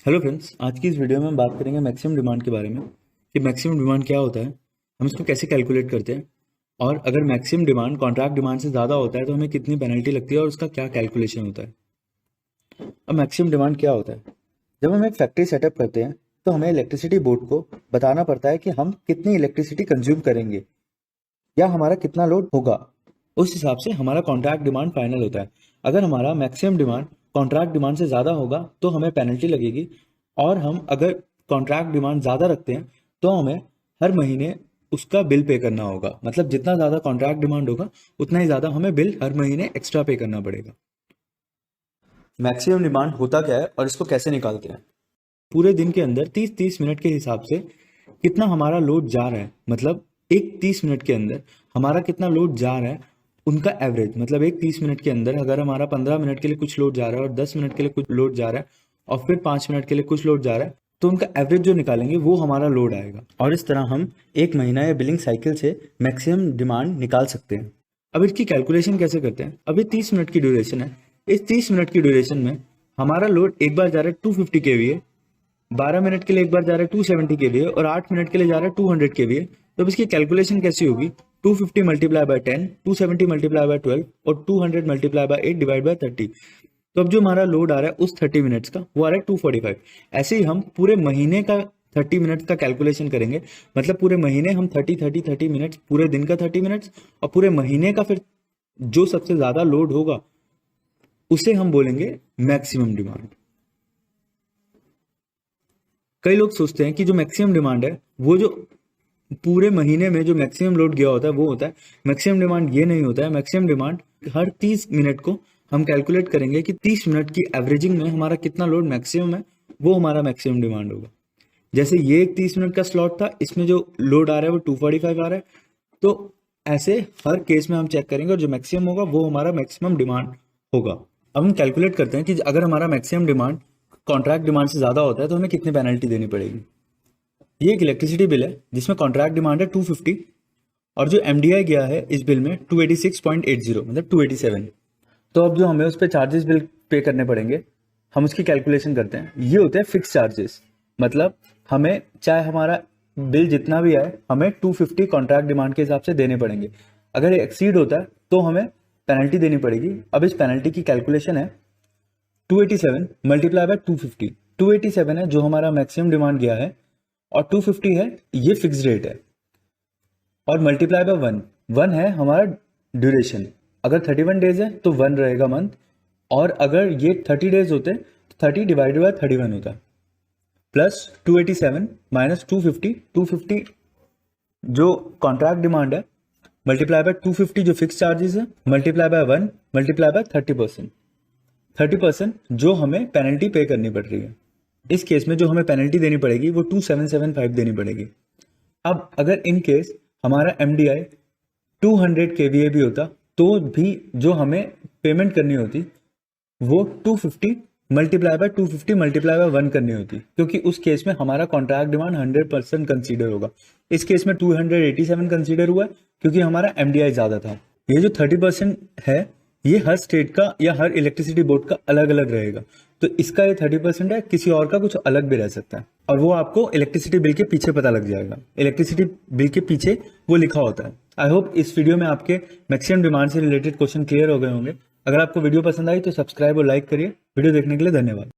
Hello friends, आज की इस वीडियो में हम बात करेंगे मैक्सिमम डिमांड के बारे में कि मैक्सिमम डिमांड क्या होता है, हम इसको कैसे कैलकुलेट करते हैं और अगर मैक्सिमम डिमांड कॉन्ट्रैक्ट डिमांड से ज़्यादा होता है तो हमें कितनी पेनल्टी लगती है और उसका क्या कैलकुलेशन होता है। अब मैक्सिमम डिमांड क्या होता है? जब हम एक फैक्ट्री सेटअप करते हैं तो हमें इलेक्ट्रिसिटी बोर्ड को बताना पड़ता है कि हम कितनी इलेक्ट्रिसिटी कंज्यूम करेंगे या हमारा कितना लोड होगा। उस हिसाब से हमारा कॉन्ट्रैक्ट डिमांड फाइनल होता है। अगर हमारा मैक्सिमम डिमांड कॉन्ट्रैक्ट डिमांड से ज़्यादा होगा तो हमें पेनल्टी लगेगी, और हम अगर कॉन्ट्रैक्ट डिमांड ज़्यादा रखते हैं तो हमें हर महीने उसका बिल पे करना होगा। मतलब जितना ज़्यादा कॉन्ट्रैक्ट डिमांड होगा उतना ही ज़्यादा हमें बिल हर महीने एक्स्ट्रा पे करना पड़ेगा। मैक्सिमम डिमांड होता क्या है और इसको कैसे निकालते हैं? पूरे दिन के अंदर 30-30 मिनट के हिसाब से कितना हमारा लोड जा रहा है, मतलब एक 30 मिनट के अंदर हमारा कितना लोड जा रहा है उनका एवरेज। मतलब एक 30 मिनट के अंदर अगर हमारा 15 मिनट के लिए कुछ लोड जा रहा है और 10 मिनट के लिए कुछ लोड जा रहा है और फिर 5 मिनट के लिए कुछ लोड जा रहा है तो उनका एवरेज जो निकालेंगे वो हमारा लोड आएगा, और इस तरह हम एक महीना या बिलिंग साइकिल से मैक्सिमम डिमांड निकाल सकते हैं। अब इसकी कैलकुलेशन कैसे करते हैं? अभी 30 मिनट की ड्यूरेशन है। इस 30 मिनट की ड्यूरेशन में हमारा लोड एक बार जा रहा है 250 kVA, 12 मिनट के लिए एक बार जा रहा है 270 kVA और 8 मिनट के लिए जा रहा है 200 kVA। तो अब इसकी कैलकुलेशन कैसी होगी? 250 मल्टीप्लाई बाय 10, 270 मल्टीप्लाई बाय 12 और 200 मल्टीप्लाई बाय 8 डिवाइड बाय 30। तो अब जो हमारा लोड आ रहा है उस 30 मिनट्स का वो आ रहा है 245। ऐसे ही हम पूरे महीने का 30 मिनट्स का कैलकुलेशन करेंगे। मतलब पूरे महीने हम 30 मिनट्स, पूरे दिन का 30 मिनट्स और पूरे महीने का फिर जो सबसे ज्यादा लोड होगा उसे हम बोलेंगे मैक्सिमम डिमांड। कई लोग सोचते हैं कि जो मैक्सिमम डिमांड है वो जो पूरे महीने में जो मैक्सिमम लोड गया होता है वो होता है मैक्सिमम डिमांड। ये नहीं होता है। मैक्सिमम डिमांड हर 30 मिनट को हम कैलकुलेट करेंगे कि 30 मिनट की एवरेजिंग में हमारा कितना लोड मैक्सिमम है, वो हमारा मैक्सिमम डिमांड होगा। जैसे ये एक 30 मिनट का स्लॉट था, इसमें जो लोड आ रहा है वो 245 आ रहा है। तो ऐसे हर केस में हम चेक करेंगे और जो मैक्सिमम होगा वो हमारा मैक्सिमम डिमांड होगा। अब हम कैलकुलेट करते हैं कि अगर हमारा मैक्सिमम डिमांड कॉन्ट्रैक्ट डिमांड से ज्यादा होता है तो हमें कितनी पेनल्टी देनी पड़ेगी। ये एक इलेक्ट्रिसिटी बिल है जिसमें कॉन्ट्रैक्ट डिमांड है 250 और जो एमडीआई गया है इस बिल में 286.80, मतलब 287। तो अब जो हमें उस पर चार्जेस बिल पे करने पड़ेंगे, हम उसकी कैलकुलेशन करते हैं। ये होते हैं फिक्स चार्जेस। मतलब हमें चाहे हमारा बिल जितना भी आए हमें 250 कॉन्ट्रैक्ट डिमांड के हिसाब से देने पड़ेंगे। अगर एक्सीड होता है तो हमें पेनल्टी देनी पड़ेगी। अब इस पेनल्टी की कैलकुलेशन है 287 मल्टीप्लाई बाय 250। 287 है जो हमारा मैक्सिमम डिमांड गया है और 250 है ये फिक्स रेट है, और मल्टीप्लाई बाय 1 है हमारा ड्यूरेशन। अगर 31 डेज है तो 1 रहेगा मंथ, और अगर ये 30 डेज होते तो 30 डिवाइडेड बाय 31 होता है, प्लस 287 माइनस 250 जो कॉन्ट्रैक्ट डिमांड है मल्टीप्लाई बाय 250 जो फिक्स चार्जेस है मल्टीप्लाई बाय 1 मल्टीप्लाई बाय 30%। 30% जो हमें पेनल्टी पे करनी पड़ रही है। इस केस में जो हमें पेनल्टी देनी पड़ेगी वो 2775 देनी पड़ेगी। अब अगर इन केस हमारा एमडीआई 200 kVA भी होता तो भी जो हमें पेमेंट करनी होती वो 250 मल्टीप्लाई बाय 250 मल्टीप्लाई बाय 1 करनी होती, क्योंकि उस केस में हमारा कॉन्ट्रैक्ट डिमांड 100% कंसीडर होगा। इस केस में 287 कंसीडर हुआ क्योंकि हमारा एमडीआई ज्यादा था। ये जो 30% है ये हर स्टेट का या हर इलेक्ट्रिसिटी बोर्ड का अलग अलग रहेगा। तो इसका ये 30% है, किसी और का कुछ अलग भी रह सकता है, और वो आपको इलेक्ट्रिसिटी बिल के पीछे पता लग जाएगा। इलेक्ट्रिसिटी बिल के पीछे वो लिखा होता है। आई होप इस वीडियो में आपके मैक्सिमम डिमांड से रिलेटेड क्वेश्चन क्लियर हो गए होंगे। अगर आपको वीडियो पसंद आई तो सब्सक्राइब और लाइक करिए। वीडियो देखने के लिए धन्यवाद।